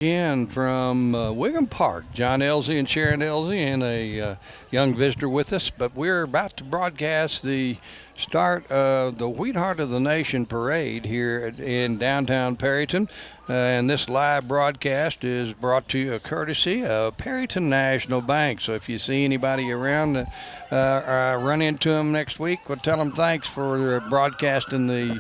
Again from Wigan Park, John Elzey and Sharon Elzey, and a young visitor with us. But we're about to broadcast the start of the Wheatheart of the Nation parade here in downtown Perryton. And this live broadcast is brought to you courtesy of Perryton National Bank. So if you see anybody around, run into them next week, well, tell them thanks for broadcasting the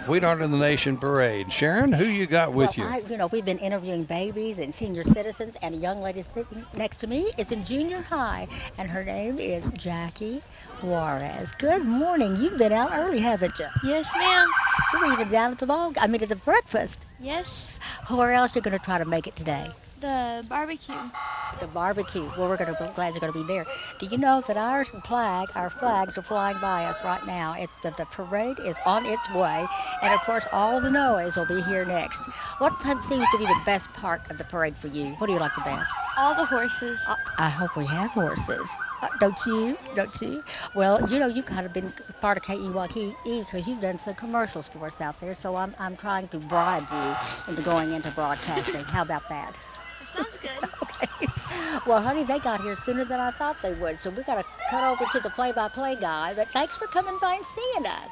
Wheatheart of the Nation parade. Sharon, who you got with you? We've been interviewing babies and senior citizens, and a young lady sitting next to me is in junior high, and her name is Jackie Juarez. Good morning. You've been out early, haven't you? Yes, ma'am. You were even down at at the breakfast. Yes. Where else are you going to try to make it today? The barbecue. The barbecue. Well, we're glad you're going to be there. Do you know that our flags are flying by us right now? The parade is on its way, and of course, all of the noise will be here next. What seems to be the best part of the parade for you? What do you like the best? All the horses. I hope we have horses. Don't you? Don't you? Well, you've kind of been part of KEYE because you've done some commercials for us out there, so I'm trying to bribe you into going into broadcasting. How about that? Sounds good. Okay. Well, honey, they got here sooner than I thought they would, so we got to cut over to the play-by-play guy. But thanks for coming by and seeing us.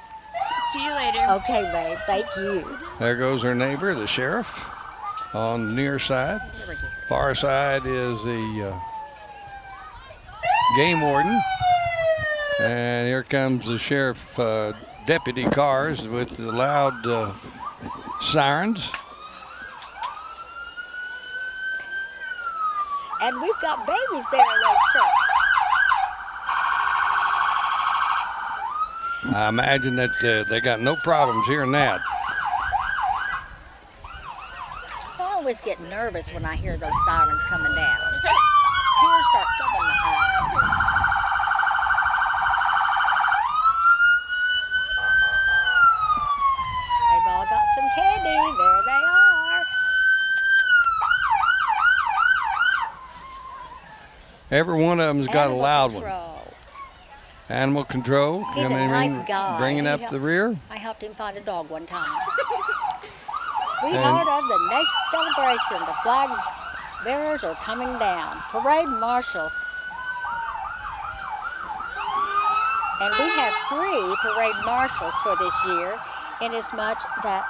See you later. Okay, babe. Thank you. There goes our neighbor, the sheriff, on the near side. Far side is the game warden. And here comes the sheriff deputy cars with the loud sirens. And we've got babies there in those trucks. I imagine that they got no problems hearing that. I always get nervous when I hear those sirens coming down. Tears start coming in my eyes. They've all got some candy. There they are. Every one of them's got a loud one. Animal control. He's a nice guy. Bringing up the rear. I helped him find a dog one time. Wheatheart of the Nation celebration. The flag bearers are coming down. Parade marshal. And we have 3 parade marshals for this year, inasmuch that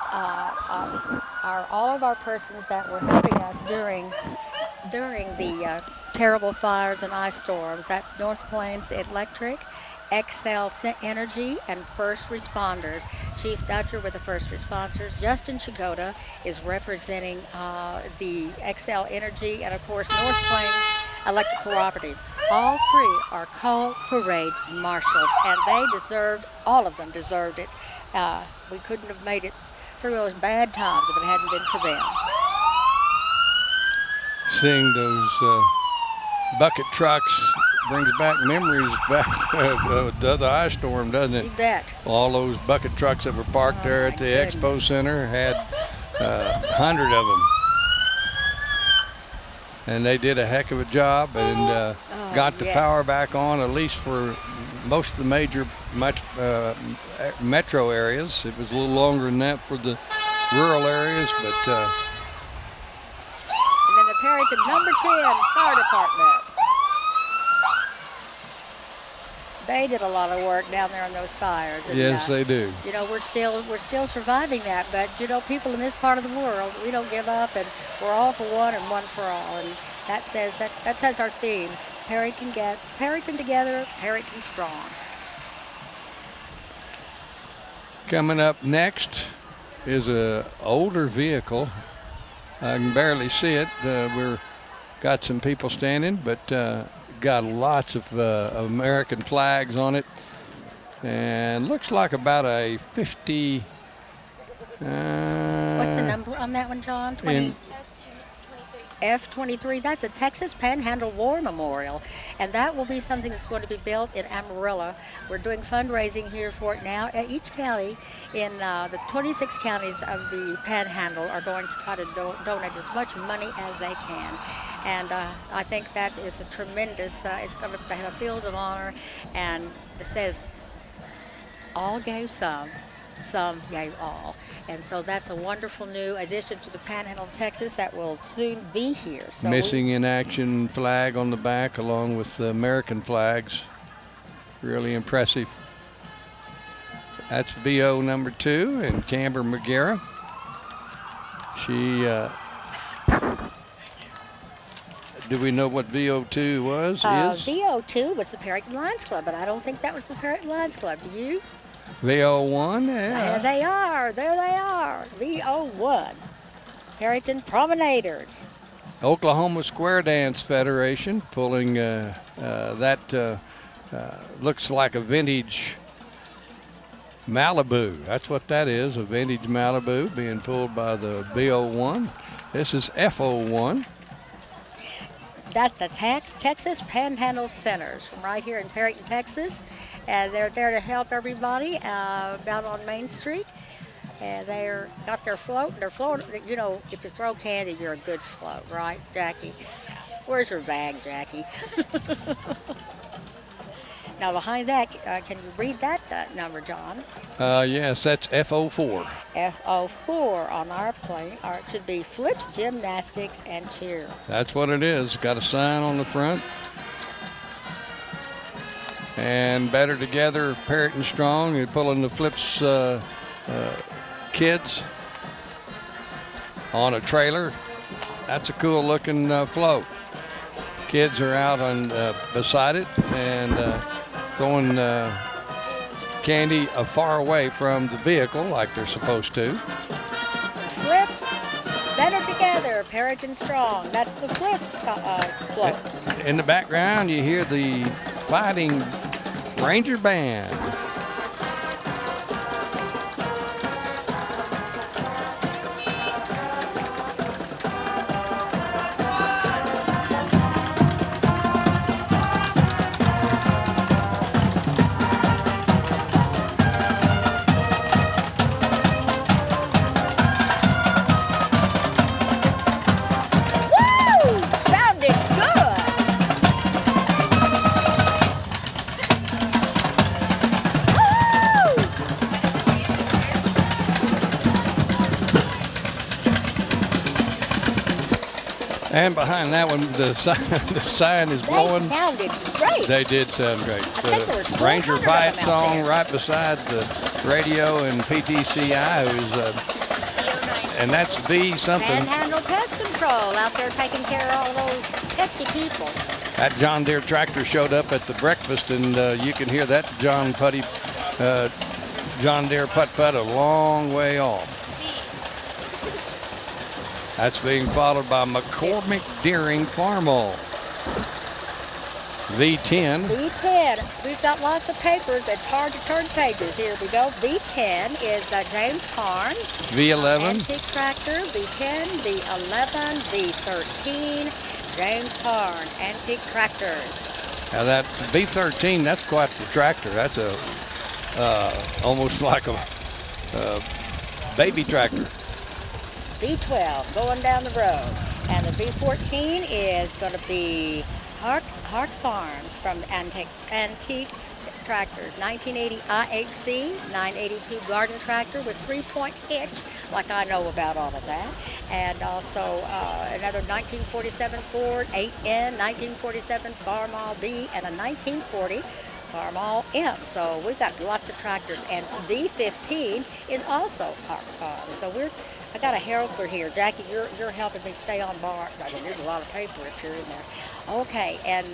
all of our persons that were helping us during the terrible fires and ice storms. That's North Plains Electric, XL Energy, and first responders. Chief Dutcher with the first responders. Justin Shigota is representing the XL Energy, and of course North Plains Electric Cooperative. All 3 are called parade marshals, and all of them deserved it. We couldn't have made it through those bad times if it hadn't been for them. Seeing those bucket trucks brings back memories back of the ice storm, doesn't it? You bet. All those bucket trucks that were parked there at the Expo Center had 100 of them. And they did a heck of a job and got the power back on, at least for most of the major metro areas. It was a little longer than that for the rural areas, but and then the Perryton number 10 Fire Department. They did a lot of work down there on those fires. And, yes, they do. We're still surviving that, but people in this part of the world, we don't give up, and we're all for one and one for all. And that says our theme: Perryton together, Perryton strong. Coming up next is a older vehicle. I can barely see it. We're got some people standing, but got lots of American flags on it, and looks like about a 50. What's the number on that one, John? 20. F-23, that's a Texas Panhandle War Memorial, and that will be something that's going to be built in Amarillo. We're doing fundraising here for it now. Each county in the 26 counties of the Panhandle are going to try to donate as much money as they can. And I think that is a tremendous, it's going to have a field of honor, and it says, all gave some, some, yea, all. And so that's a wonderful new addition to the Panhandle of Texas that will soon be here. So Missing in action flag on the back along with the American flags. Really impressive. That's VO number 2 and Camber McGarrah. She, do we know what VO2 was? Is VO2 was the Perryton Lions Club, but I don't think that was the Perryton Lions Club. Do you? VO1? There Yeah. they are. There they are. VO1. Perryton Promenaders. Oklahoma Square Dance Federation pulling looks like a vintage Malibu. That's what that is, a vintage Malibu being pulled by the VO1. This is FO1. That's the Texas Panhandle Centers from right here in Perryton, Texas. And they're there to help everybody out on Main Street. And they're got their float. They're floating. You know, if you throw candy, you're a good float, right, Jackie? Where's your bag, Jackie? Now behind that, can you read that number, John? Yes, that's FO4. FO4 on our plane, or it should be flips, gymnastics, and cheer. That's what it is. Got a sign on the front. And Better Together, Perryton Strong, and pulling the flips kids on a trailer. That's a cool looking float. Kids are out on beside it and throwing candy far away from the vehicle like they're supposed to. Flips, Better Together, Perryton Strong. That's the flips float. In the background, you hear the Fighting Ranger Band. And behind that one, the sign is blowing. They sounded great. They did sound great. think there was The Ranger 400 of Fight them out song there. right beside the radio and PTCI, and that's V something. Panhandle Pest Control out there taking care of all those pesky people. That John Deere tractor showed up at the breakfast, and you can hear that John Deere putt-putt a long way off. That's being followed by McCormick Deering Farmall. V10. V10. We've got lots of papers. It's hard to turn pages. Here we go. V10 is James Carnes. V11. Antique tractor. V10, V11, V13. James Carnes. Antique tractors. Now that V13, that's quite the tractor. That's a almost like a baby tractor. V12 going down the road. And the V14 is going to be Hart Farms from Antique Tractors. 1980 IHC, 982 garden tractor with 3-point hitch, like I know about all of that. And also another 1947 Ford 8N, 1947 Farmall B, and a 1940 Farmall M. So we've got lots of tractors. And V15 is also Hart Farms. So I got a heraldry here. Jackie, you're helping me stay on bar. There's a lot of paper up here in there. Okay, and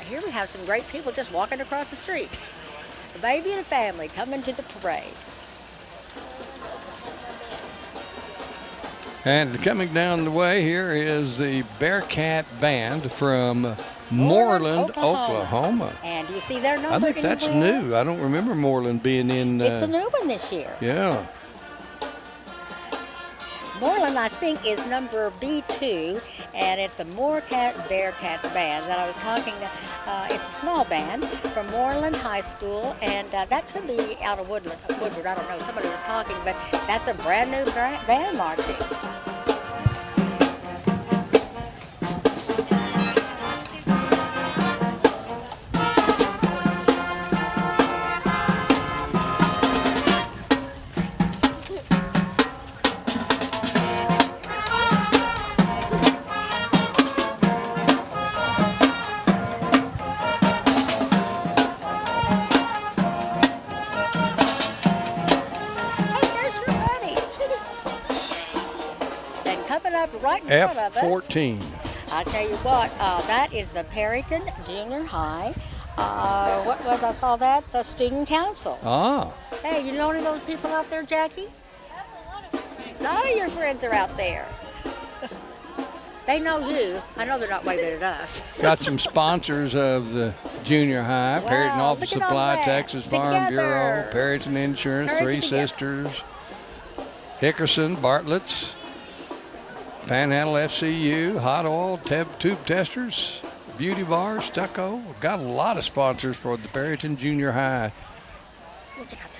here we have some great people just walking across the street. A baby and a family coming to the parade. And coming down the way here is the Bearcat Band from Moreland, Oklahoma. And do you see their number? I think that's anywhere? new. I don't remember Moreland being in. It's a new one this year. Yeah. Moreland, I think, is number B2, and it's a Bearcats band that I was talking to. It's a small band from Moreland High School, and that could be out of Woodward. I don't know. Somebody was talking, but that's a brand new band marching. right in front of us. F14. I tell you what, that is the Perryton Junior High. What was I saw that? The student council. Ah, Hey, you know any of those people out there, Jackie? A lot of your friends are out there. They know you. I know they're not waving at us. got some sponsors of the junior high. Wow, Perryton Office look at all Supply, that. Texas Farm Together. Bureau, Perryton Insurance, Perryton Three together. Sisters, Hickerson, Bartlett's, Panhandle FCU, Hot Oil, Tube Testers, Beauty Bar, Stucco. Got a lot of sponsors for the Perryton Junior High. Look at how they're-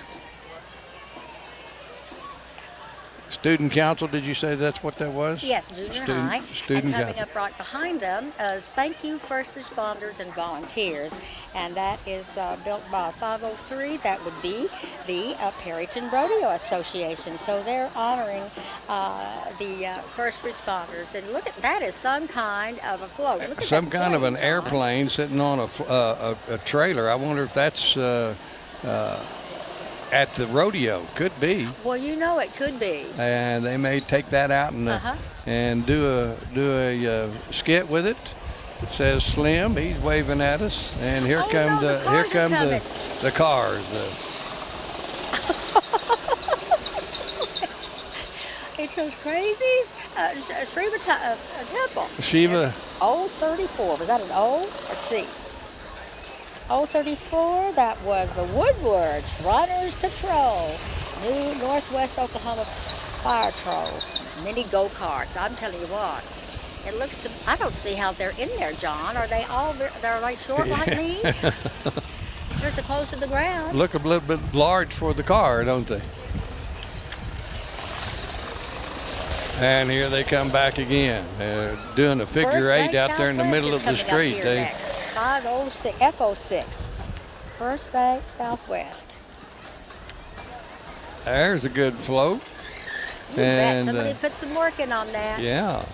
Student Council, did you say that's what that was? Yes, junior Student- high. student and coming council. up right behind them is Thank You First Responders and Volunteers. And that is built by 503. That would be the Perryton Rodeo Association. So they're honoring the first responders. And look at that is some kind of a float. Look at Some that kind of an plane, John. airplane sitting on a trailer. I wonder if that's at the rodeo. Could be. Well, you know it could be. And they may take that out and Uh-huh. and do a skit with it. It says Slim. He's waving at us, and here Oh, come no, the here cars are come coming. the cars. It's those crazies. Shiva Temple. Shiva. Old 34. Was that an old? Let's see. Old 34, that was the Woodwards Runners Patrol. New Northwest Oklahoma Fire Patrol. Mini go-karts. I'm telling you what. It looks to, I don't see how they're in there, John. Are they all, they're like short like me? They're so close to the ground. Look a little bit large for the car, don't they? And here they come back again. They're doing a figure First eight Bank out there in the Southwest middle is of the coming up street. here They next. 506, F06. First Bank Southwest. There's a good float. You bet. And Somebody put some work in on that. yeah,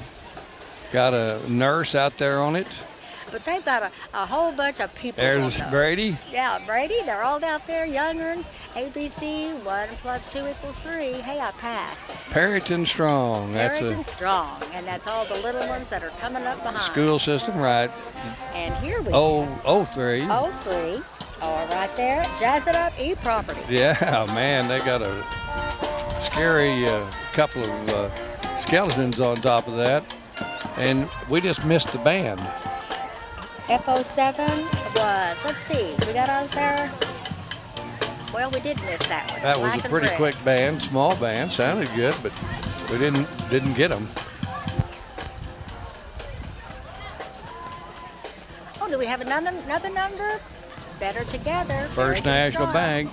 got a nurse out there on it. But they've got a whole bunch of people. There's Brady. Yeah, Brady. They're all out there. Youngerns. ABC. 1 + 2 = 3. Hey, I passed. Perryton Strong. That's Perryton a Strong, and that's all the little ones that are coming up behind. school system, right? And here we Oh, have 03. 03. Oh, right there. Jazz it up. E-property. Yeah, man, they got a scary couple of skeletons on top of that. And we just missed the band. F07 was. Let's see. We got out there. Well, we did miss that one. That was Black a and pretty red. quick band, small band, sounded good, but we didn't get them. Oh, do we have another number? Better Together. First Perryton National Strong. Bank.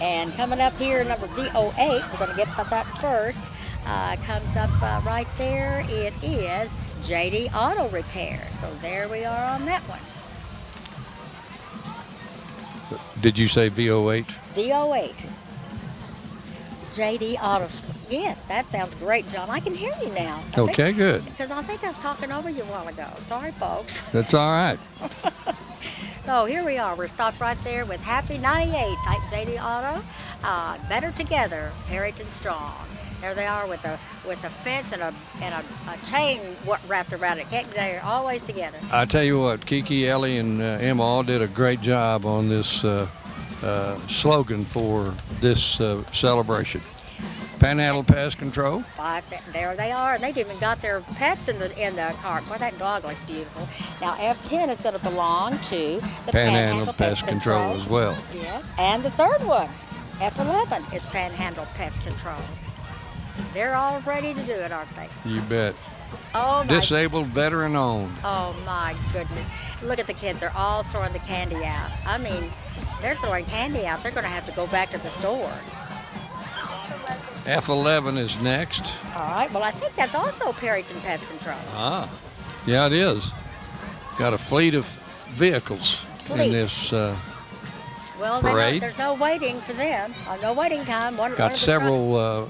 And coming up here, number V08, we're going to get to that first. Comes up right there. It is JD Auto Repair. So there we are on that one. Did you say VO8? V08. JD Auto. Yes, that sounds great, John. I can hear you now. Okay, good. Because I think I was talking over you a while ago. Sorry, folks. That's all right. So here we are. We're stopped right there with Happy 98 type JD Auto. Better Together, Perryton Strong. There they are with a fence and a chain wrapped around it. They're always together. I tell you what, Kiki, Ellie, and Emma all did a great job on this slogan for this celebration. Panhandle Pest Control. There they are. They've even got their pets in the cart. Boy, that dog looks beautiful. Now F10 is going to belong to the Panhandle Pest Control as well. Yes, and the third one, F11, is Panhandle Pest Control. They're all ready to do it, aren't they? You bet. Oh my! Disabled, veteran owned. Oh my goodness! Look at the kids. They're all throwing the candy out. I mean, they're throwing candy out. They're going to have to go back to the store. F11 is next. All right. Well, I think that's also Perryton Pest Control. Ah, yeah, it is. Got a fleet of vehicles Fleet. in this. Well, Parade. there's no waiting for them. No waiting time. One of Got the several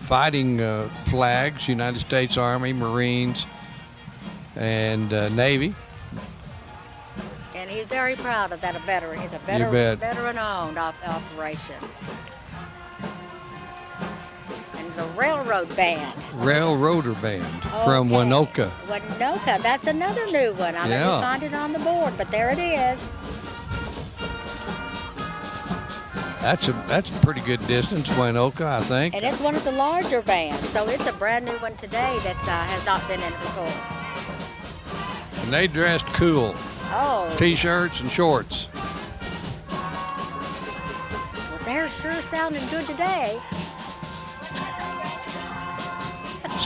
fighting flags, United States Army, Marines, and Navy. And And he's very proud of that. A veteran. It's a bet. veteran-owned operation. And the Railroad Band. Railroader Band from Okay. Winoka. Winoka. That's another new one. I Yeah. didn't find it on the board, but there it is. That's a pretty good distance, Winoka, I think. And it's one of the larger bands, so it's a brand new one today that has not been in it before. And they dressed cool. Oh, T-shirts and shorts. well, they're sure sounding good today.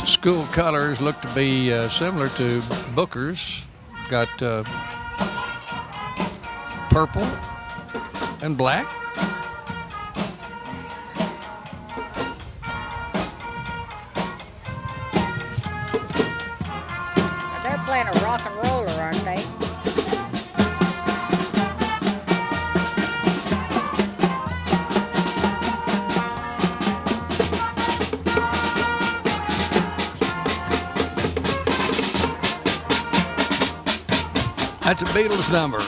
School colors look to be similar to Booker's. Got purple and black. They're playing a rock and roller, aren't they? That's a Beatles number.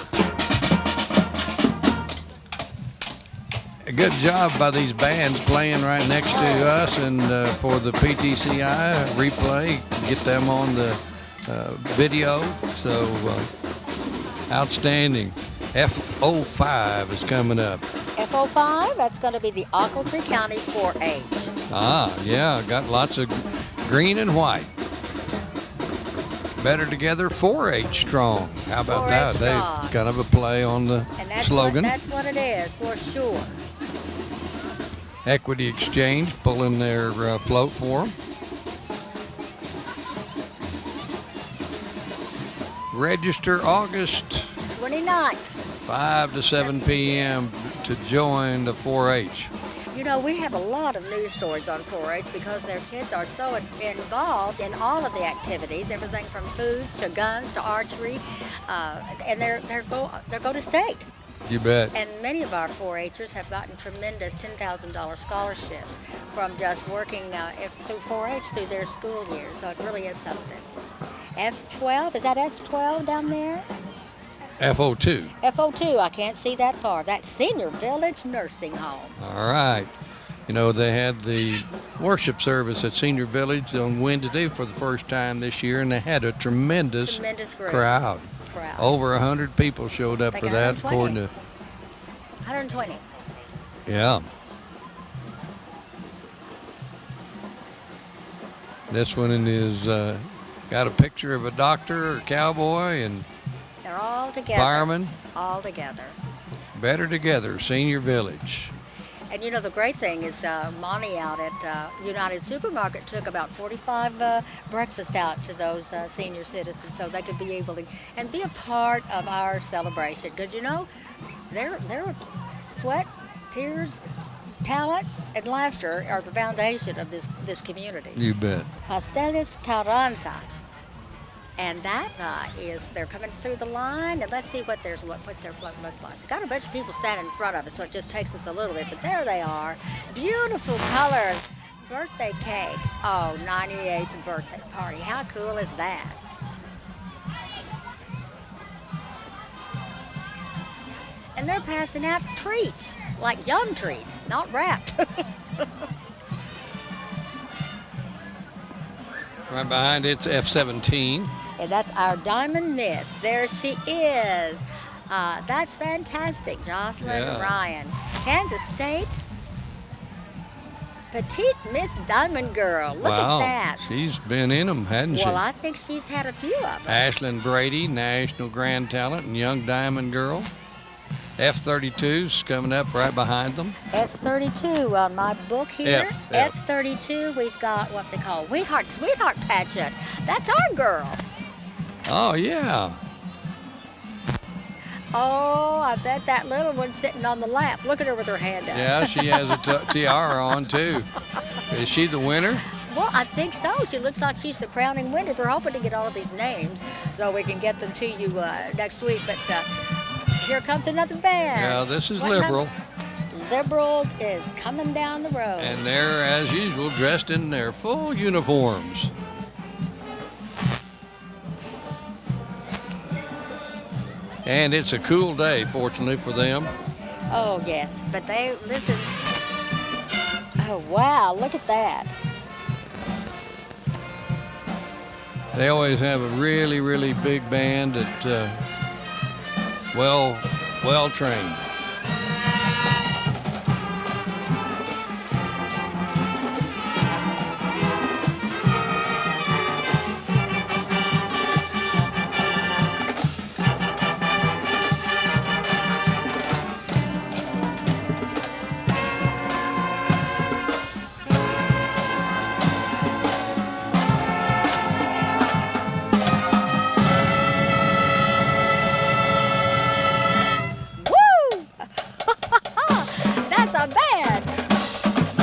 A good job by these bands playing right next to us, and for the PTCI replay, get them on the video. So outstanding. F05 is coming up. F05, that's going to be the Ockaltree County 4-H. Ah, yeah, got lots of green and white. Better together, 4-H strong. How about 4-H that? strong. They kind of a play on the And that's slogan. that's what it is, for sure. Equity Exchange pulling their float for them. Register August 29th. 5 to 7 p.m. to join the 4-H. You know, we have a lot of news stories on 4-H because their kids are so involved in all of the activities, everything from foods to guns to archery, and they're go to state. You bet. And many of our 4-Hers have gotten tremendous $10,000 scholarships from just working through 4-H through their school year. So it really is something. F12, is that F12 down there? FO2. FO2, I can't see that far. That's Senior Village Nursing Home. All right. You know, they had the worship service at Senior Village on Wednesday for the first time this year, and they had a tremendous Group. crowd. Over 100 people showed up for that, 120. according to 120. Yeah. This one is got a picture of a doctor or cowboy and They're all together. fireman. All together. Better together, Senior Village. And you know, the great thing is Monty out at United Supermarket took about 45 breakfasts out to those senior citizens so they could be able to and be a part of our celebration. Because you know, their sweat, tears, talent, and laughter are the foundation of this community. You bet. Pasteles Carranza. And that they're coming through the line, and let's see what their float looks like. Got a bunch of people standing in front of us, so it just takes us a little bit, but there they are. Beautiful color. Birthday cake. Oh, 98th birthday party. How cool is that? And they're passing out treats, like yum treats, not wrapped. Right behind it's F-17. And that's our Diamond Miss. There she is. That's fantastic, Jocelyn Yeah. Ryan. Kansas State. Petite Miss Diamond Girl. Look Wow. at that. She's been in them, hadn't she? Well, I think she's had a few of them. Ashlyn Brady, National Grand Talent and Young Diamond Girl. F-32's coming up right behind them. S32 on my book here. F. S32, we've got what they call Wheatheart Sweetheart Pageant. That's our girl. Oh, yeah. Oh, I bet that little one's sitting on the lap. Look at her with her hand up. Yeah, she has a tiara on, too. Is she the winner? Well, I think so. She looks like she's the crowning winner. We're hoping to get all of these names so we can get them to you next week. But here comes another band. Yeah, this is What Liberal. Liberal is coming down the road. And they're, as usual, dressed in their full uniforms. And it's a cool day, fortunately for them. Oh, yes. But listen. Oh, wow. Look at that. They always have a really, really big band that well trained.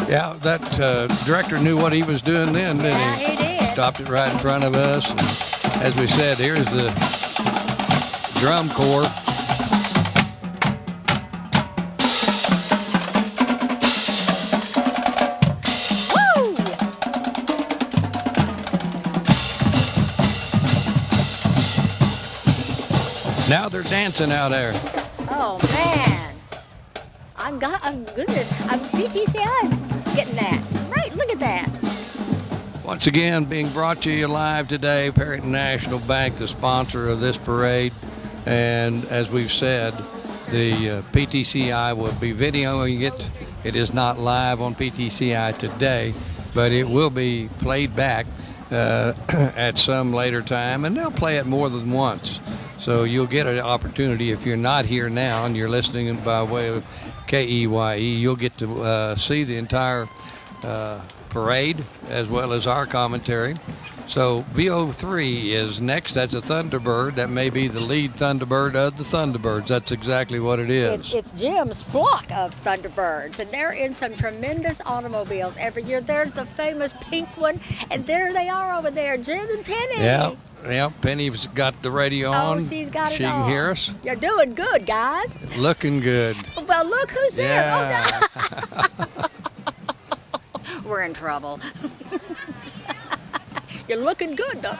Yeah, that director knew what he was doing then, didn't Yeah, he did. Stopped it right in front of us. And as we said, here's the drum corps. Woo! Now they're dancing out there. Oh, man. I'm goodness. PTCI is getting that. Right, look at that. Once again, being brought to you live today, Perryton National Bank, the sponsor of this parade. And as we've said, the PTCI will be videoing it. It is not live on PTCI today, but it will be played back at some later time, and they'll play it more than once. So you'll get an opportunity if you're not here now and you're listening by way of KEYE, you'll get to see the entire parade as well as our commentary. So VO3 is next. That's a Thunderbird. That may be the lead Thunderbird of the Thunderbirds. That's exactly what it is. It's Jim's flock of Thunderbirds, and they're in some tremendous automobiles every year. There's the famous pink one, and there they are over there, Jim and Penny. Yeah, Penny's got the radio on. Oh, she's got it She can on. hear us. You're doing good, guys. Looking good. Well, look who's there. Yeah. Oh, no. We're in trouble. You're looking good, though.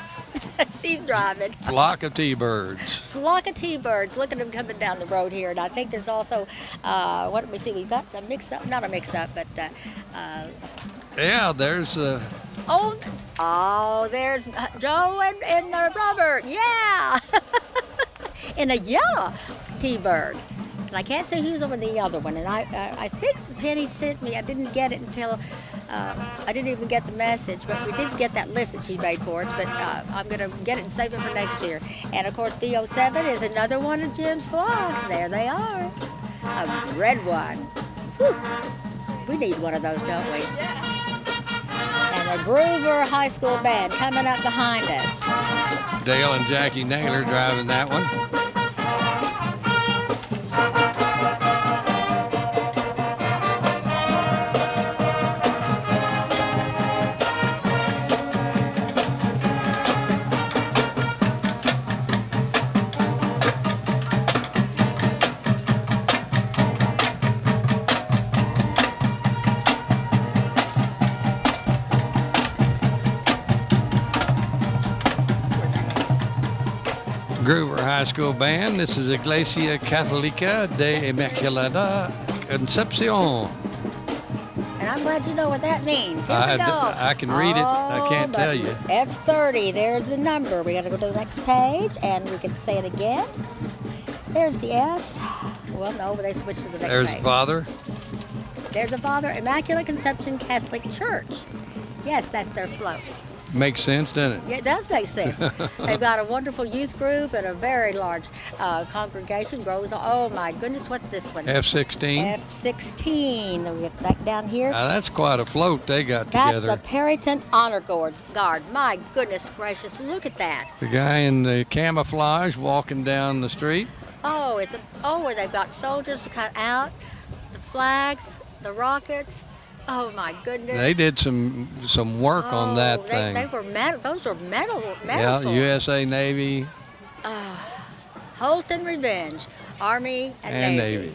She's driving. Flock of T-birds. Flock of T-birds. Look at them coming down the road here. And I think there's also, what did we see? We've got a mix-up, not a mix-up, but... Yeah, there's... Oh, there's Joe and Robert. Yeah. In a yellow T-bird. And I can't say who's over the other one. And I think Penny sent me, I didn't get it until, I didn't even get the message, but we did get that list that she made for us, but I'm going to get it and save it for next year. And of course, VO7 is another one of Jim's flocks. There they are. A red one. Whew. We need one of those, don't we? And the Groover High School Band coming up behind us. Dale and Jackie Naylor driving that one. Groover High School Band. This is Iglesia Católica de Inmaculada Concepción. And I'm glad you know what that means. Here we go. I can read it. I can't tell you. F30, there's the number. We got to go to the next page, and we can say it again. There's the F's. Well, no, but they switched to the next There's page. the Father. There's the Father, Immaculate Conception Catholic Church. Yes, that's their float. Makes sense, doesn't it? Yeah, it does make sense. They've got a wonderful youth group and a very large congregation. Grows. Oh my goodness, what's this one? F16. F16. We get that down here. Now that's quite a float they got That's together. the Perryton Honor Guard. My goodness gracious, look at that. The guy in the camouflage walking down the street. Oh, where they've got soldiers to cut out, the flags, the rockets. Oh my goodness. They did some work on that thing. They were metal. Those were metal. Yeah, USA Navy. Holston Revenge, Army And and Navy.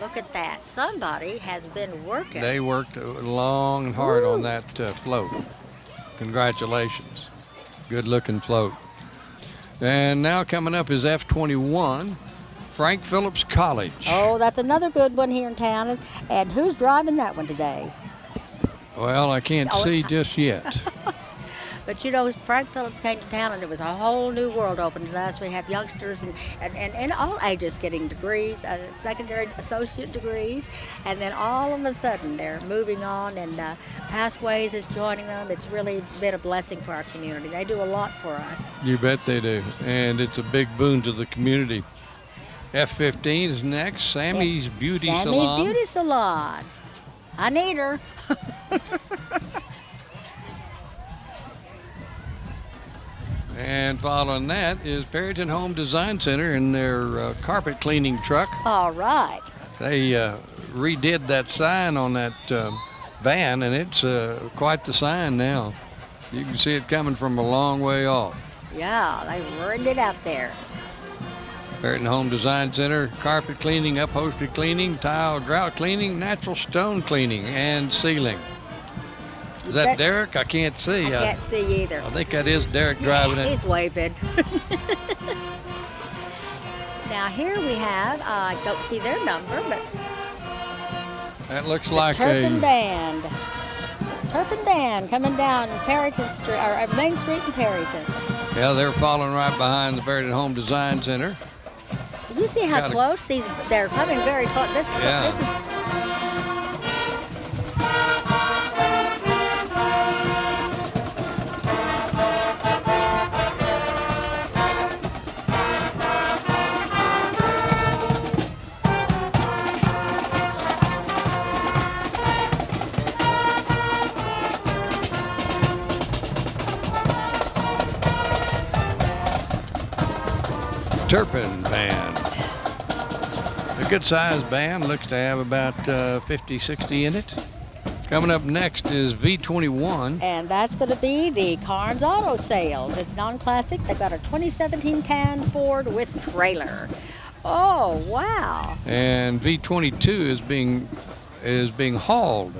Look at that. Somebody has been working. They worked long and hard on that float. Congratulations. Good looking float. And now coming up is F21. Frank Phillips College. Oh, that's another good one here in town. And who's driving that one today? Well, I can't see just yet. But you know, Frank Phillips came to town and it was a whole new world open to us. We have youngsters and all ages getting degrees, secondary associate degrees, and then all of a sudden they're moving on and Pathways is joining them. It's really been a blessing for our community. They do a lot for us. You bet they do. And it's a big boon to the community. F-15 is next. Sammy's Beauty Salon. Sammy's Beauty Salon. I need her. And following that is Perryton Home Design Center in their carpet cleaning truck. All right. They redid that sign on that van, and it's quite the sign now. You can see it coming from a long way off. Yeah, they ruined it out there. Perryton Home Design Center, carpet cleaning, upholstery cleaning, tile grout cleaning, natural stone cleaning, and sealing. Is that Derek? I can't see. I can't see either. I think that is Derek driving it. He's waving. Now here we have, I don't see their number, but That looks like Turpin a Band. Turpin Band coming down Perryton Street, or Main Street in Perryton. yeah. They're following right behind the Perryton Home Design Center. Did you see how close they're coming very close? This is. Turpin Band. A good sized band, looks to have about 50, 60 in it. Coming up next is V21. And that's going to be the Carnes Auto Sales. It's non-classic. They've got a 2017 tan Ford with trailer. Oh, wow. And V22 is being hauled.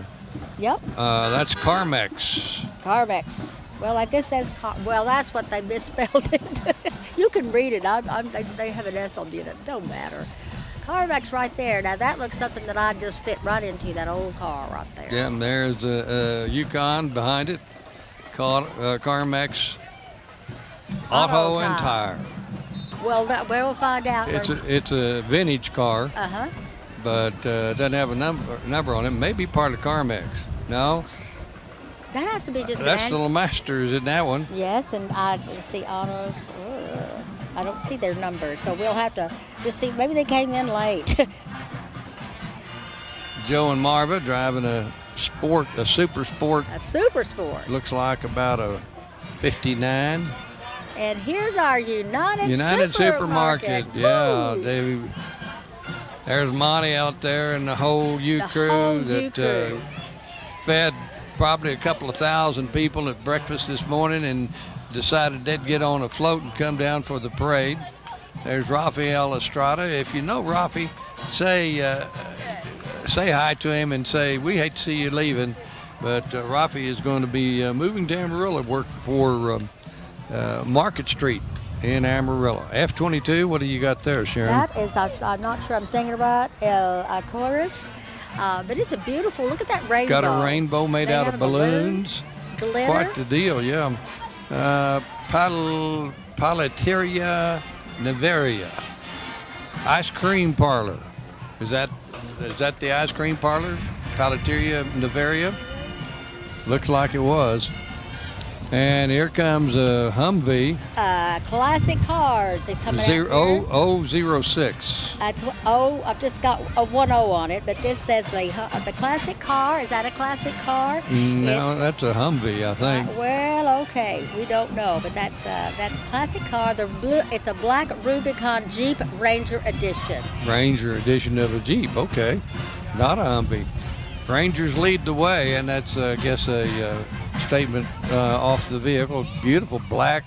Yep. That's Carmex. Carmex. Well, I guess that's well, that's what they misspelled it. You can read it. They have an S on the end. It don't matter. Carmex right there. Now that looks something that I'd just fit right into, that old car right there. Yeah, and there's a Yukon behind it called Carmex Auto and Tire. Well, we'll find out. It's a vintage car, Uh-huh. but doesn't have a number on it. Maybe part of Carmex. No, That has to be just that's the Masters in that one. Yes, and I see autos. I don't see their numbers, so we'll have to just see. Maybe they came in late. Joe and Marva driving a super sport. A super sport. Looks like about a 59. And here's our United Supermarket. Yeah, Woo! there's Monty out there and the whole U crew that fed probably a couple of thousand people at breakfast this morning and decided they'd get on a float and come down for the parade. There's Rafael Estrada. If you know Rafi, say hi to him and say, we hate to see you leaving, but Rafi is going to be moving to Amarillo, work for Market Street in Amarillo. F-22, what do you got there, Sharon? That is, I'm not sure I'm saying it right, El Chorus. But it's a beautiful, look at that rainbow. Got a rainbow made out of balloons. Glitter. Quite the deal, yeah. Paleteria Neveria. Ice cream parlor. Is that the ice cream parlor? Paleteria Neveria? Looks like it was. And here comes a Humvee. Classic cars. It's coming out here. 006. That's I've just got a 10 on it, but this says the classic car. Is that a classic car? No, that's a Humvee, I think. Well, okay, we don't know, but that's a classic car. It's a black Rubicon Jeep Ranger Edition. Ranger edition of a Jeep, okay. Not a Humvee. Rangers lead the way, and that's, I guess, a statement off the vehicle. Beautiful black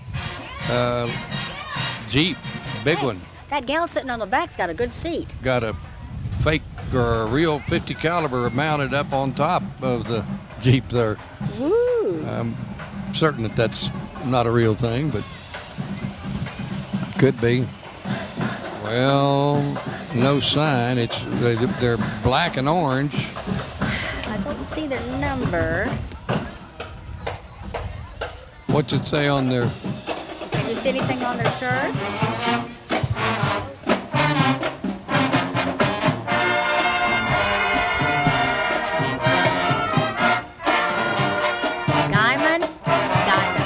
Jeep, big one. That gal sitting on the back's got a good seat. Got a fake or a real 50 caliber mounted up on top of the Jeep there. Woo! I'm certain that that's not a real thing, but could be. Well, no sign. They're black and orange. I don't see their number. What's it say on their? Can you see anything on their shirt? Diamond? Diamond.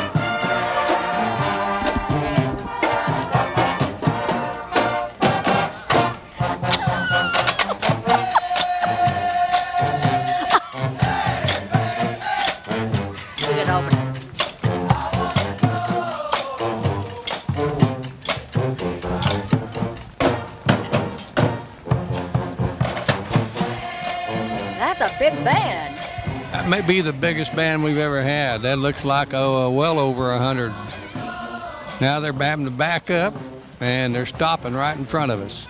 You can open it. That's a big band. That may be the biggest band we've ever had. That looks like well over 100. Now they're having to back up, and they're stopping right in front of us.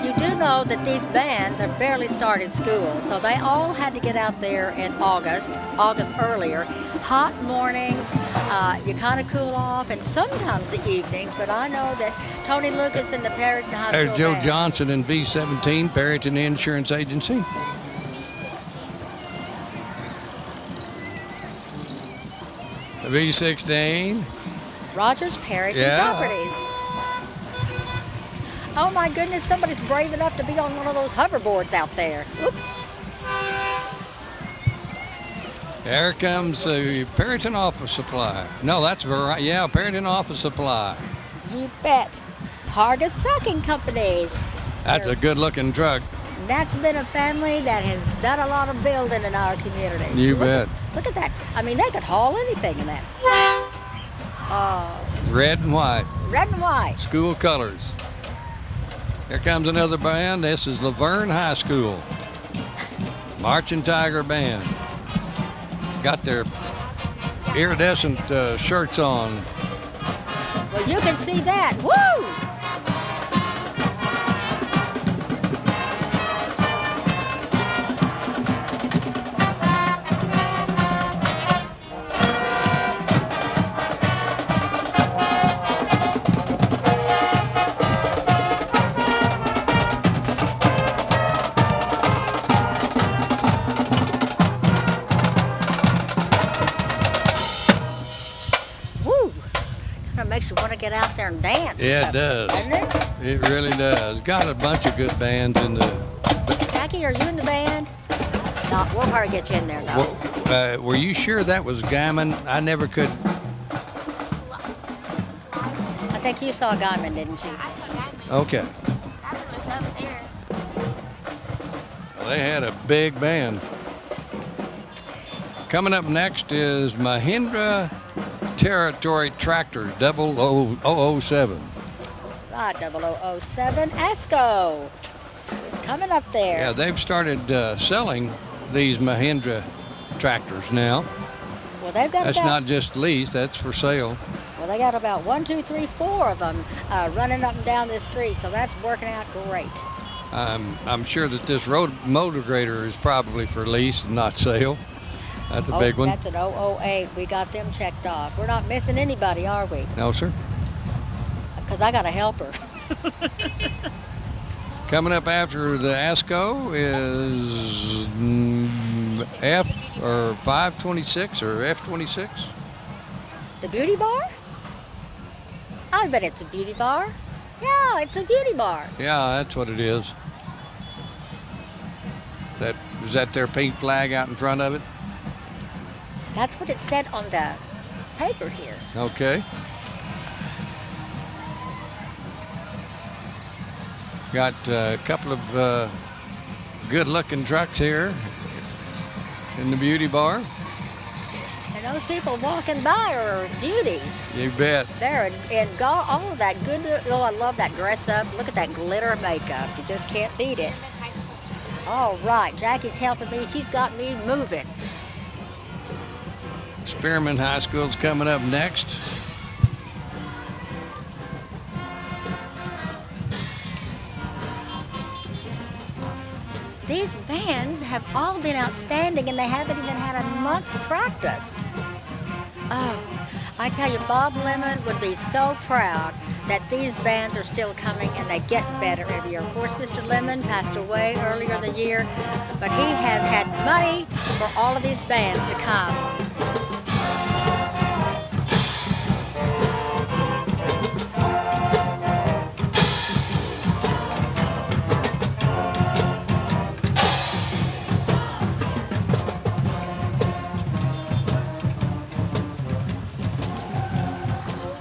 You do know that these bands have barely started school, so they all had to get out there in August earlier. Hot mornings, you kind of cool off, and sometimes the evenings, but I know that Tony Lucas and the Perryton High School There's Joe band, Johnson in B17, Perryton Insurance Agency. B16. Rogers Perryton Yeah. Properties. Oh my goodness, somebody's brave enough to be on one of those hoverboards out there. Oop. There comes the Perryton Office Supply. No, that's Perryton Office Supply. You bet. Hargus Trucking Company. That's a good-looking truck. That's been a family that has done a lot of building in our community. You bet. Look at that. I mean, they could haul anything in that. Red and white. Red and white. School colors. Here comes another band. This is Laverne High School. Marching Tiger Band. Got their iridescent shirts on. Well, you can see that. Woo! Makes you want to get out there and dance. Yeah, it does. Doesn't it? It really does. Got a bunch of good bands in the. Jackie, are you in the band? No, we'll probably get you in there though. Well, were you sure that was Gammon? I never could. I think you saw Godman, didn't you? I saw Diamond. Okay. Diamond was up there. Well, they had a big band. Coming up next is Mahindra Territory Tractor 007. Right, 0007 ASCO. It's coming up there. Yeah, they've started selling these Mahindra tractors now. Well, they've got That's about, not just lease, that's for sale. well, they got about 1, 2, 3, 4 of them running up and down this street, so that's working out great. I'm sure that this motor grader is probably for lease and not sale. That's a big one. That's an 008. We got them checked off. We're not missing anybody, are we? No, sir. Because I got a helper. Coming up after the ASCO is F or 526 or F26. The beauty bar? I bet it's a beauty bar. Yeah, it's a beauty bar. Yeah, that's what it is. Is that their pink flag out in front of it? That's what it said on the paper here. Okay. Got a couple of good-looking trucks here in the beauty bar. And those people walking by are beauties. You bet. They're in all of that good, oh, I love that dress up. Look at that glitter makeup. You just can't beat it. All right, Jackie's helping me. She's got me moving. Spearman High School's coming up next. These bands have all been outstanding and they haven't even had a month's practice. Oh, I tell you, Bob Lemon would be so proud that these bands are still coming and they get better every year. Of course, Mr. Lemon passed away earlier in the year, but he has had money for all of these bands to come.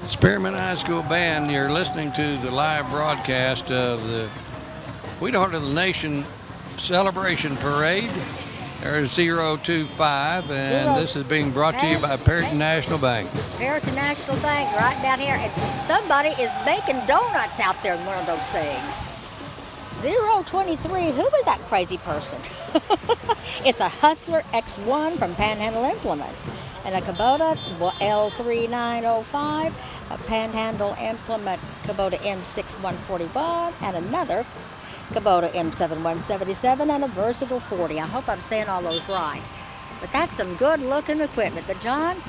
Spearman High School Band, you're listening to the live broadcast of the Wheatheart of the Nation Celebration Parade. There's 025, and this is being brought to you by Perryton National Bank. Perryton National Bank right down here. And somebody is making donuts out there in one of those things. 023, who was that crazy person? It's a Hustler X1 from Panhandle Implement. And a Kubota L3905, a Panhandle Implement Kubota M6141, and another Kubota M7177, and a Versatile 40. I hope I'm saying all those right. But that's some good looking equipment. But John,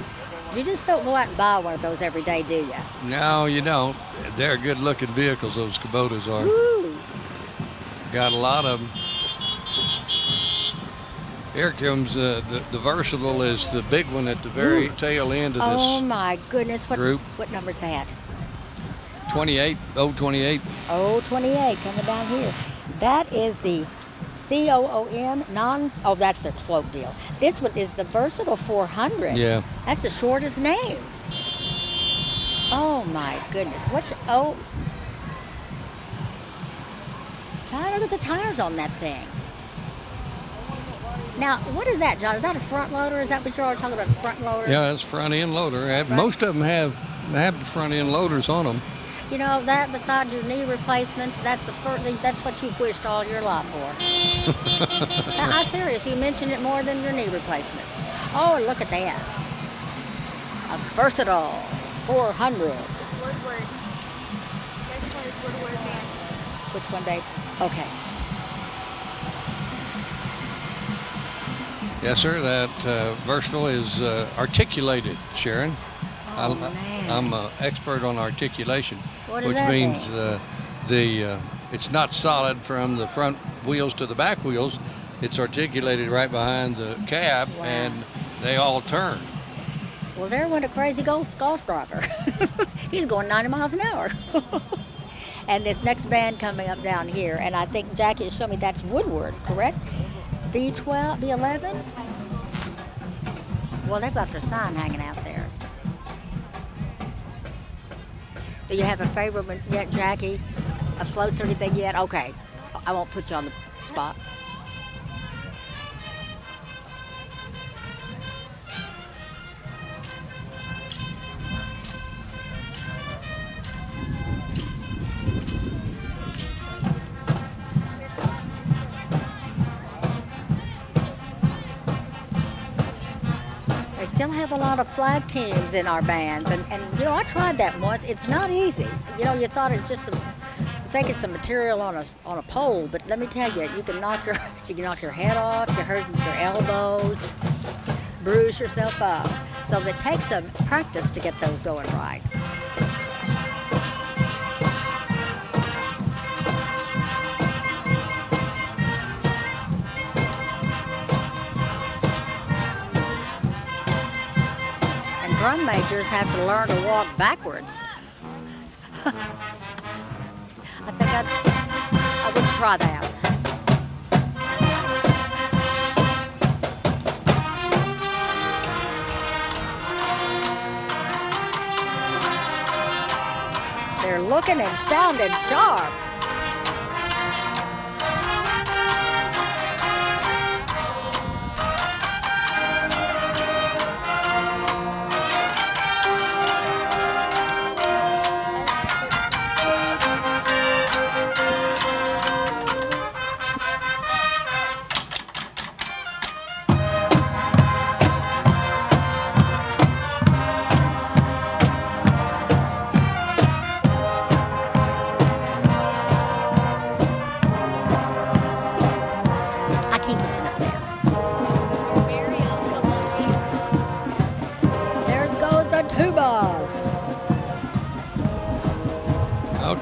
you just don't go out and buy one of those every day, do you? No, you don't. They're good looking vehicles, those Kubotas are. Woo! Got a lot of them. Here comes the Versatile is the big one at the very tail end of this Oh my goodness, group. What number is that? 28, 028. 028 coming down here. That is the COOM that's their slope deal. This one is the Versatile 400. Yeah. That's the shortest name. Oh my goodness. John, look at the tires on that thing. Now, what is that, John? Is that a front loader? Is that what you're all talking about, a front loader? Yeah, that's front end loader. Most of them have the front end loaders on them. You know, that besides your knee replacements, that's what you've wished all your life for. Now, I'm serious. You mentioned it more than your knee replacements. Oh, look at that. A Versatile 400. Woodward. Next one is Woodward van. Which one, babe? Okay. Yes, sir. That Versatile is articulated, Sharon. Oh, man. I'm an expert on articulation, What does which that means mean? it's not solid from the front wheels to the back wheels. It's articulated right behind the cab, Wow. and they all turn. Well, there went a crazy golf driver. He's going 90 miles an hour. And this next band coming up down here, and I think Jackie has shown me that's Woodward, correct? B12, B11? Well, they've got their sign hanging out there. Do you have a favorite one yet, Jackie? A floats or anything yet? Okay, I won't put you on the spot. They still have a lot of flag teams in our bands, and you know, I tried that once. It's not easy. You know, you thought it's just you think it's some material on a pole, but let me tell you, you can knock your head off, you hurt your elbows, bruise yourself up. So it takes some practice to get those going right. Drum majors have to learn to walk backwards. I think I would try that. They're looking and sounding sharp.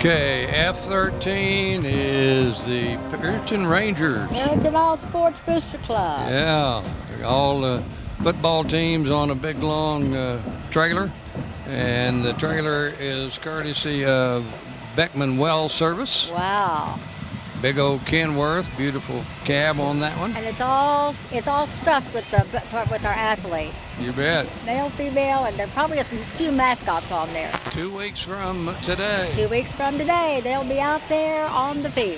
Okay, F13 is the Puritan Rangers. Puritan All Sports Booster Club. Yeah, all the football teams on a big long trailer, and the trailer is courtesy of Beckman Well Service. Wow. Big old Kenworth, beautiful cab on that one. And it's all stuffed with our athletes. You bet. Male, female, and there probably a few mascots on there. 2 weeks from today. 2 weeks from today, they'll be out there on the field.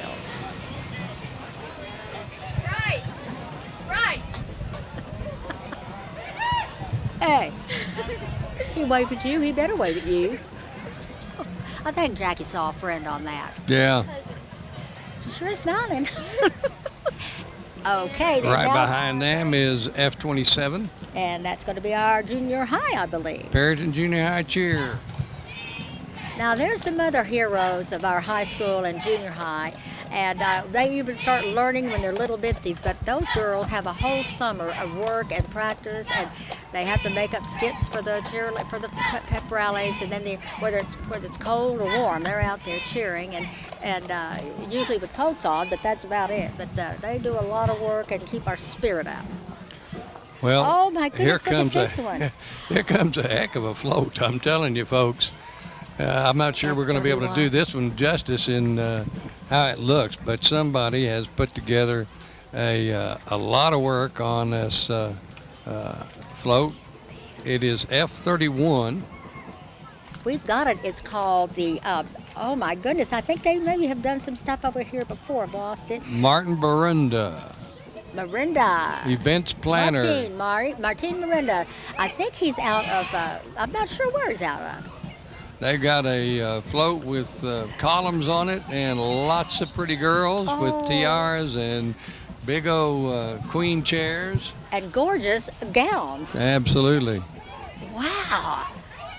Right. Hey, he waved at you. He better wave at you. I think Jackie saw a friend on that. Yeah. She's sure smiling. Okay. Right behind them is F27. And that's going to be our junior high, I believe. Perryton Junior High cheer. Now, there's some other heroes of our high school and junior high, and they even start learning when they're little bitsies, but those girls have a whole summer of work and practice, and they have to make up skits for the pep rallies, and then whether it's cold or warm, they're out there cheering, and usually with coats on, but that's about it. But they do a lot of work and keep our spirit up. Well, oh my goodness, here comes this one. Here comes a heck of a float, I'm telling you, folks. I'm not sure we're going to be able to do this one justice in how it looks, but somebody has put together a lot of work on this float. It is F31. We've got it. It's called the, oh my goodness, I think they maybe have done some stuff over here before. I've lost it. Martin Barunda. Miranda. Events planner. Martin Miranda. I think he's out of, I'm not sure where he's out of. They've got a float with columns on it and lots of pretty girls with tiaras and big old queen chairs. And gorgeous gowns. Absolutely. Wow.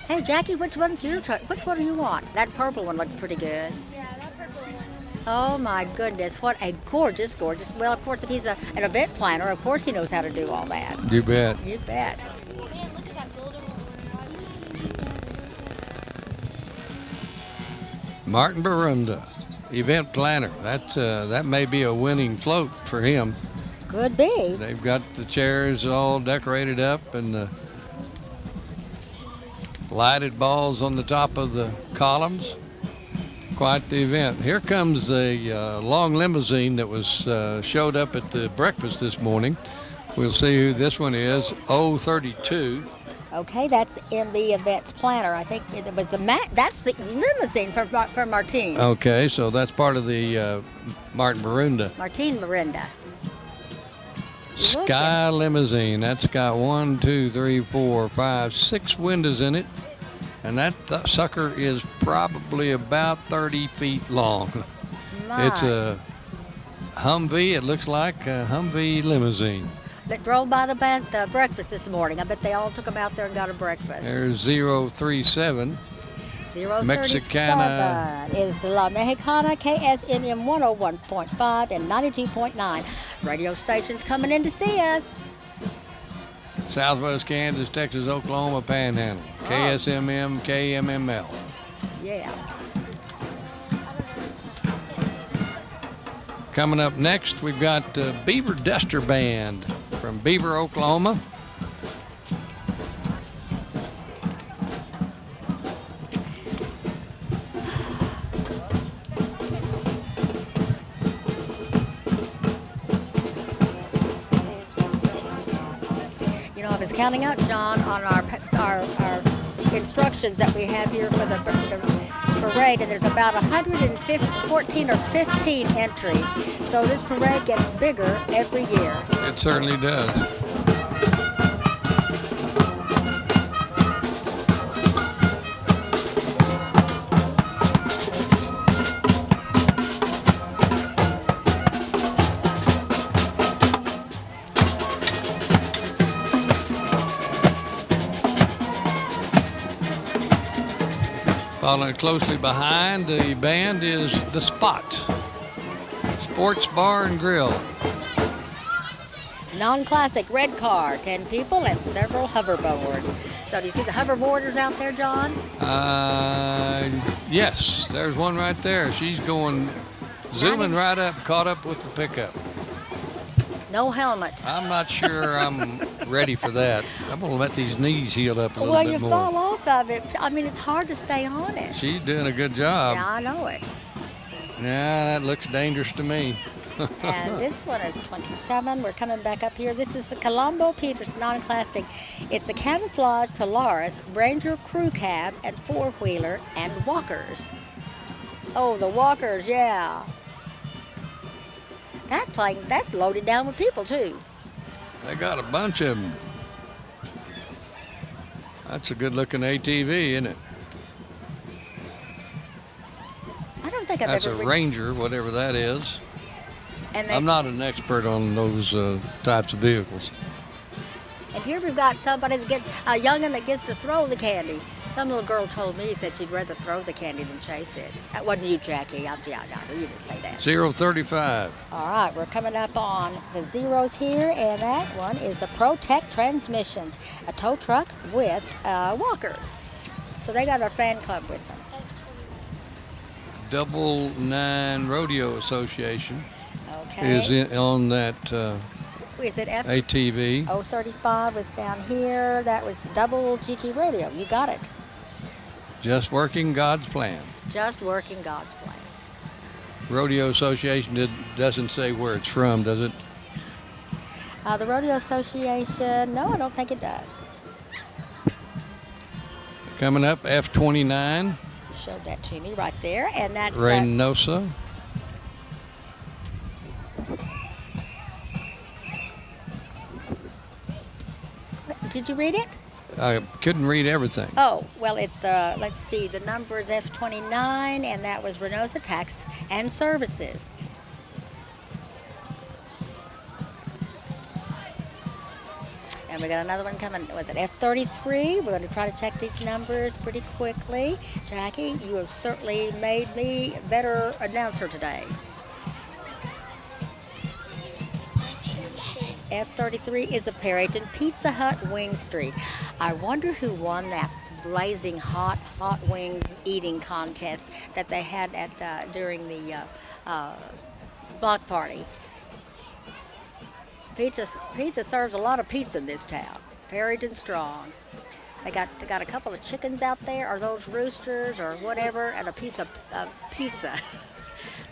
Hey, Jackie, which one do you want? That purple one looks pretty good. Yeah, that purple one. Oh my goodness, what a gorgeous. Well, of course, if he's an event planner, of course he knows how to do all that. You bet. You bet. Man, look at that golden one. Martin Barunda, event planner. That may be a winning float for him. Could be. They've got the chairs all decorated up and the lighted balls on the top of the columns. Quite the event. Here comes a long limousine that was showed up at the breakfast this morning. We'll see who this one is. 032. Okay, that's MB Events Planner. I think it was that's the limousine for Martine. Okay, so that's part of the Martin Barunda. Martine Miranda. Sky Limousine. That's got 1, 2, 3, 4, 5, 6 windows in it. And that sucker is probably about 30 feet long. My. It's a Humvee. It looks like a Humvee limousine. That drove by the breakfast this morning. I bet they all took them out there and got a breakfast. There's 037. 037 Mexicana. is La Mexicana, KSMM 101.5 and 92.9. Radio stations coming in to see us. Southwest Kansas, Texas, Oklahoma Panhandle. KSMM, KMML. Yeah. Coming up next, we've got Beaver Duster Band from Beaver, Oklahoma. You know, I was counting out, John, on our instructions that we have here for the parade, and there's about 114 or 15 entries. So this parade gets bigger every year. It certainly does. Following closely behind the band is The Spot, Sports Bar and Grill. Non-classic red car, 10 people and several hoverboards. So do you see the hoverboarders out there, John? Yes, there's one right there. She's going, zooming right up, caught up with the pickup. No helmet. I'm not sure I'm ready for that. I'm going to let these knees heal up a little Well, bit you more. fall off of it. I mean, it's hard to stay on it. She's doing a good job. Yeah, I know it. Yeah, that looks dangerous to me. And this one is 27. We're coming back up here. This is the Colombo Peterson non-classic. It's the Camouflage Polaris Ranger Crew Cab and four-wheeler and walkers. Oh, the walkers, yeah. That's loaded down with people too. They got a bunch of them. That's a good-looking ATV, isn't it? I don't think I've That's a ever. Ranger, whatever that is. And I'm not an expert on those types of vehicles. And here we've got somebody that gets a youngin' that gets to throw the candy. Some little girl told me that she'd rather throw the candy than chase it. That wasn't you, Jackie. I you didn't say that. 035. All right, we're coming up on the zeros here, and that one is the Protect Transmissions, a tow truck with walkers. So they got a fan club with them. 99 Rodeo Association Okay. is on that Is it F? ATV. 035 was down here. That was double GG Rodeo. You got it. Just working God's plan. Just working God's plan. Rodeo Association doesn't say where it's from, does it? The Rodeo Association, no, I don't think it does. Coming up, F29, Showed that to me right there, and that's Reynosa. Did you read it? I couldn't read everything. Oh, well, it's the, let's see, the number is F29, and that was Reynosa Tax and Services. And we got another one coming with an F33. We're going to try to check these numbers pretty quickly. Jackie, you have certainly made me a better announcer today. F33 is the Perryton Pizza Hut Wing Street. I wonder who won that blazing hot wings eating contest that they had at during the block party. Pizza serves a lot of pizza in this town. Perryton strong. They got a couple of chickens out there, or those roosters, or whatever, and a piece of pizza.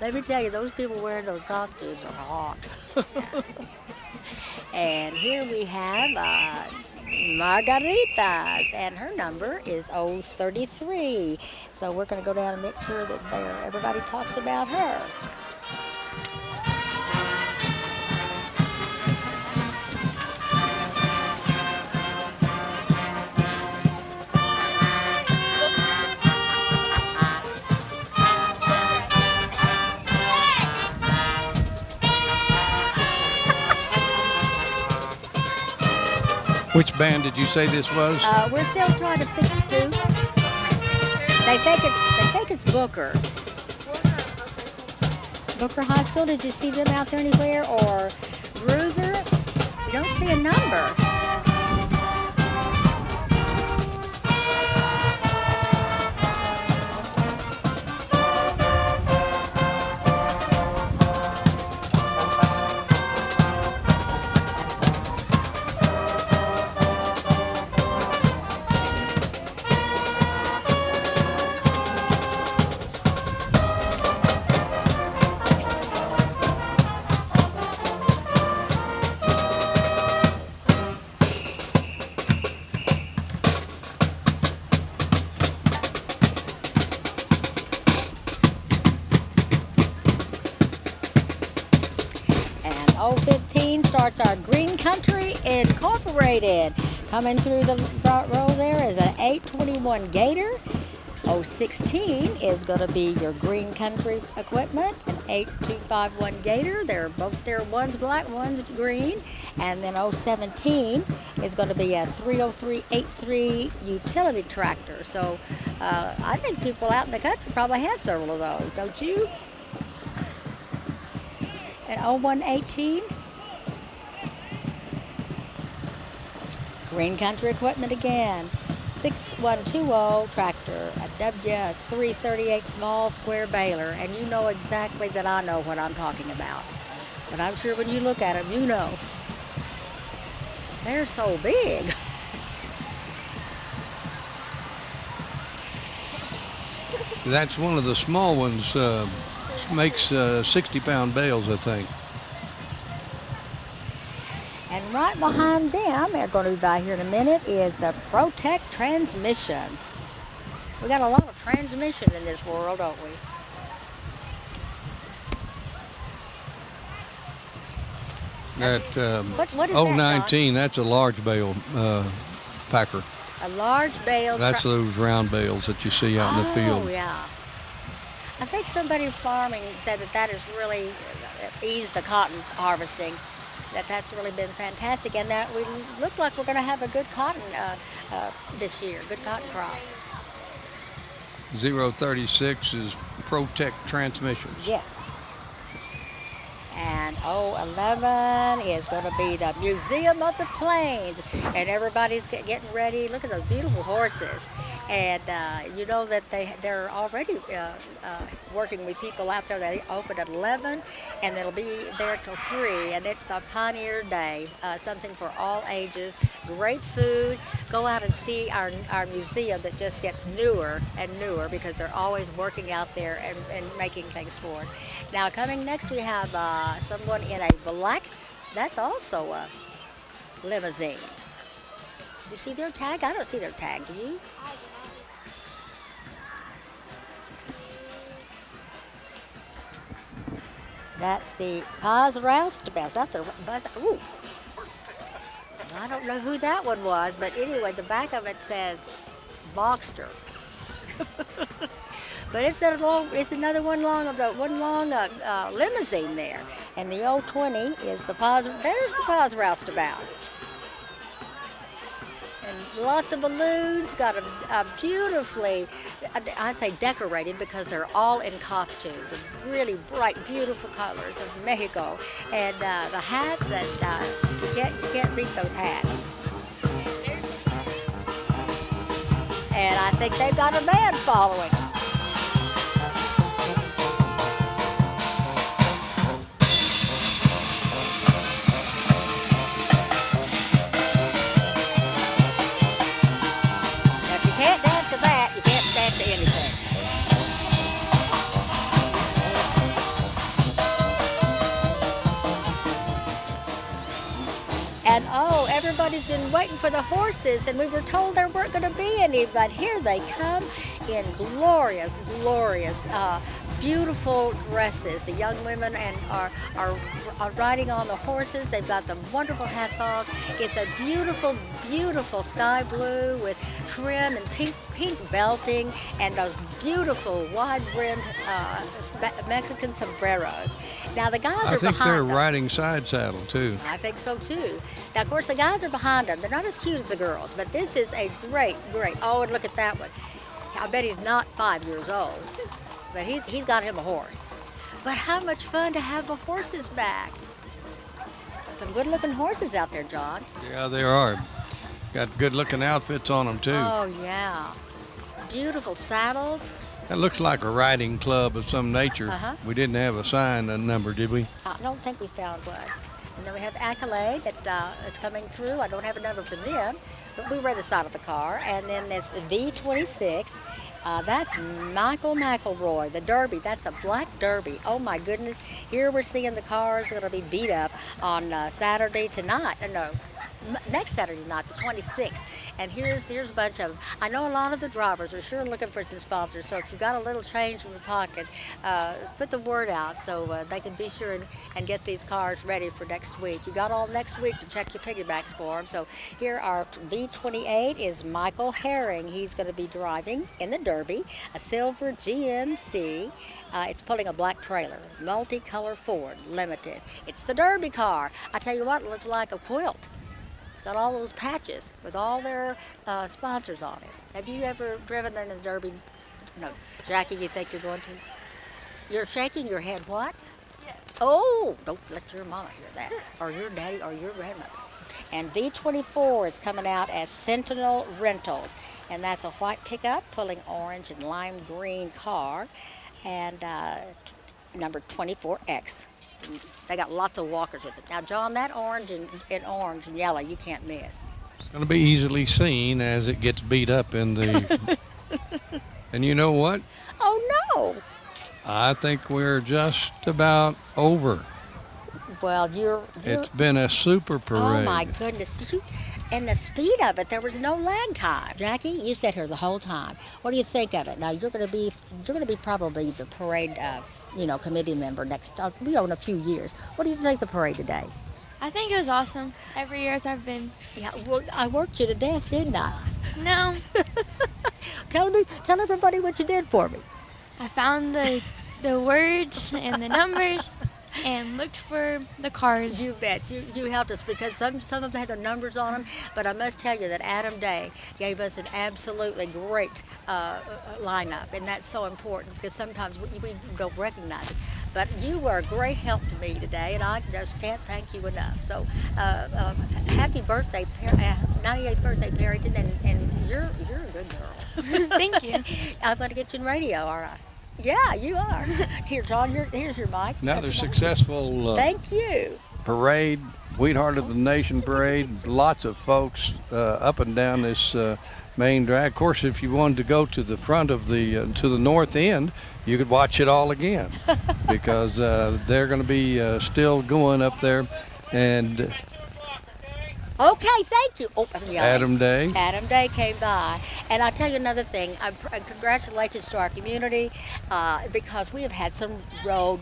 Let me tell you, those people wearing those costumes are hot. And here we have Margaritas, and her number is 033. So we're going to go down and make sure that everybody talks about her. Which band did you say this was? We're still trying to figure who. They think it's Booker. Booker High School. Did you see them out there anywhere? Or Bruiser? We don't see a number. And 015 starts our Green Country Incorporated. Coming through the front row there is an 821 Gator. 016 is going to be your Green Country equipment, an 8251 Gator. They're both there, one's black, one's green. And then 017 is going to be a 30383 utility tractor. So I think people out in the country probably have several of those, don't you? And 0118, Green Country equipment again. 6120 tractor, a W338 small square baler, and you know exactly that I know what I'm talking about. But I'm sure when you look at them, you know. They're so big. That's one of the small ones. Makes 60-pound bales, I think. And right behind them, they're going to be by here in a minute, is the Protect transmissions. We got a lot of transmission in this world, don't we? That What is that, 019, that's a large bale packer. A large bale. That's those round bales that you see out in the field. Oh, yeah. I think somebody farming said that has really eased the cotton harvesting. That's really been fantastic, and that we look like we're going to have a good cotton this year, good cotton crop. 036 is Protect transmissions. Yes. And 011 is going to be the Museum of the Plains, and everybody's getting ready. Look at those beautiful horses, and you know that they're already working with people out there. They open at 11, and they'll be there till 3, and it's a Pioneer Day, something for all ages. Great food. Go out and see our museum that just gets newer and newer because they're always working out there and making things for it. Now coming next we have someone in a black, that's also a limousine. Do you see their tag? I don't see their tag, do you? That's the Paz Roustabout. That's the Buzz. Ooh. I don't know who that one was, but anyway, the back of it says Boxster. But it's another one long limousine there. And the 020 is the Paz. There's the Paz Roustabout. And lots of balloons. Got a beautifully, I say decorated because they're all in costume. The really bright, beautiful colors of Mexico. And the hats, and you can't beat those hats. And I think they've got a band following. And oh, everybody's been waiting for the horses, and we were told there weren't going to be any, but here they come in glorious, glorious, beautiful dresses. The young women are riding on the horses. They've got the wonderful hats on. It's a beautiful, beautiful sky blue with trim and pink belting and those beautiful wide-brimmed Mexican sombreros. Now the guys are behind them. I think they're riding side saddle too. I think so too. Now of course the guys are behind them. They're not as cute as the girls, but this is a great. Oh, and look at that one. I bet he's not 5 years old, but he's got him a horse. But how much fun to have the horses back. Some good-looking horses out there, John. Yeah, there are. Got good-looking outfits on them too. Oh yeah, beautiful saddles. That looks like a riding club of some nature. Uh-huh. We didn't have a sign, a number, did we? I don't think we found one. And then we have Accolade that is coming through. I don't have a number for them, but we read the side of the car. And then there's V26. That's Michael McElroy, the Derby. That's a black Derby. Oh my goodness. Here we're seeing the cars that are going to be beat up on Saturday tonight. No, next Saturday night, the 26th. And here's a bunch of them. I know a lot of the drivers are sure looking for some sponsors, so if you've got a little change in your pocket, put the word out so they can be sure and get these cars ready for next week. You got all next week to check your piggybacks for them. So here our V28 is Michael Herring. He's going to be driving in the Derby, a silver GMC. It's pulling a black trailer, multicolor Ford, limited. It's the Derby car. I tell you what, it looks like a quilt. Got all those patches with all their sponsors on it. Have you ever driven in a Derby? No. Jackie, you think you're going to? You're shaking your head, what? Yes. Oh, don't let your mama hear that, or your daddy, or your grandmother. And V24 is coming out as Sentinel Rentals, and that's a white pickup pulling orange and lime green car, and number 24X. They got lots of walkers with it. Now, John, that orange and yellow you can't miss. It's going to be easily seen as it gets beat up in the. And you know what? Oh no! I think we're just about over. Well, you're It's been a super parade. oh my goodness! And the speed of it, there was no lag time. Jackie, you sat here the whole time. What do you think of it? Now you're going to be probably the parade, committee member next, in a few years. What do you think of the parade today? I think it was awesome. Every year as I've been. Yeah, well, I worked you to death, didn't I? No, Tell everybody what you did for me. I found the words and the numbers and looked for the cars. You bet. You helped us because some of them had the numbers on them, but I must tell you that Adam Day gave us an absolutely great lineup, and that's so important because sometimes we don't recognize it. But you were a great help to me today, and I just can't thank you enough. So happy birthday, 98th birthday, Perryton, and you're a good girl. Thank you. I'm going to get you in radio, all right? Yeah, you are. Here, John, here's your mic. Another That's your mic. successful Thank you. parade, Wheatheart of the Nation parade. Lots of folks up and down this main drag. Of course, if you wanted to go to the front of to the north end, you could watch it all again because they're going to be still going up there. And Okay, thank you. Oh, I'm yelling. Adam Day. Adam Day came by. And I'll tell you another thing. Congratulations to our community because we have had some road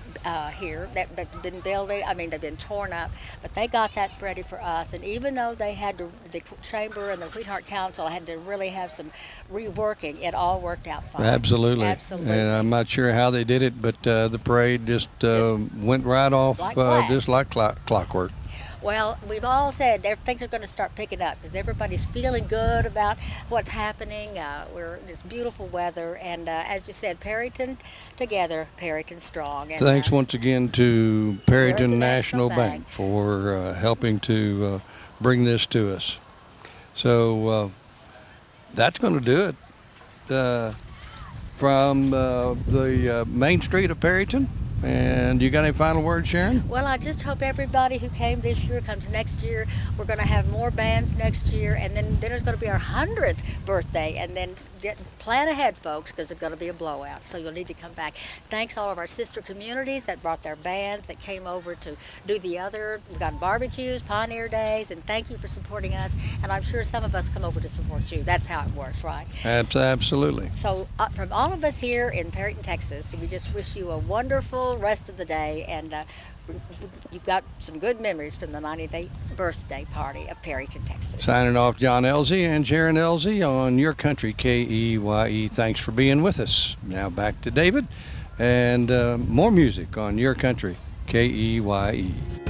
here that's been building. I mean, they've been torn up, but they got that ready for us. And even though they had the Chamber and the Wheatheart Council had to really have some reworking, it all worked out fine. Absolutely. Absolutely. And I'm not sure how they did it, but the parade just went right off like just like clockwork. Well, we've all said things are going to start picking up because everybody's feeling good about what's happening. We're in this beautiful weather, and as you said, Perryton together, Perryton strong. And, Thanks once again to Perryton National National Bank for helping to bring this to us. So that's going to do it from the main street of Perryton. And you got any final words, Sharon? Well, I just hope everybody who came this year comes next year. We're going to have more bands next year, and then there's going to be our 100th birthday, and then plan ahead, folks, because it's going to be a blowout, so you'll need to come back. Thanks all of our sister communities that brought their bands, that came over to do the other. We've got barbecues, Pioneer Days, and thank you for supporting us, and I'm sure some of us come over to support you. That's how it works, right? Absolutely. So from all of us here in Perryton, Texas, we just wish you a wonderful rest of the day, and you've got some good memories from the 98th birthday party of Perryton, Texas. Signing off, John Elzey and Sharon Elzey on Your Country, KEYE. Thanks for being with us. Now back to David and more music on Your Country, KEYE.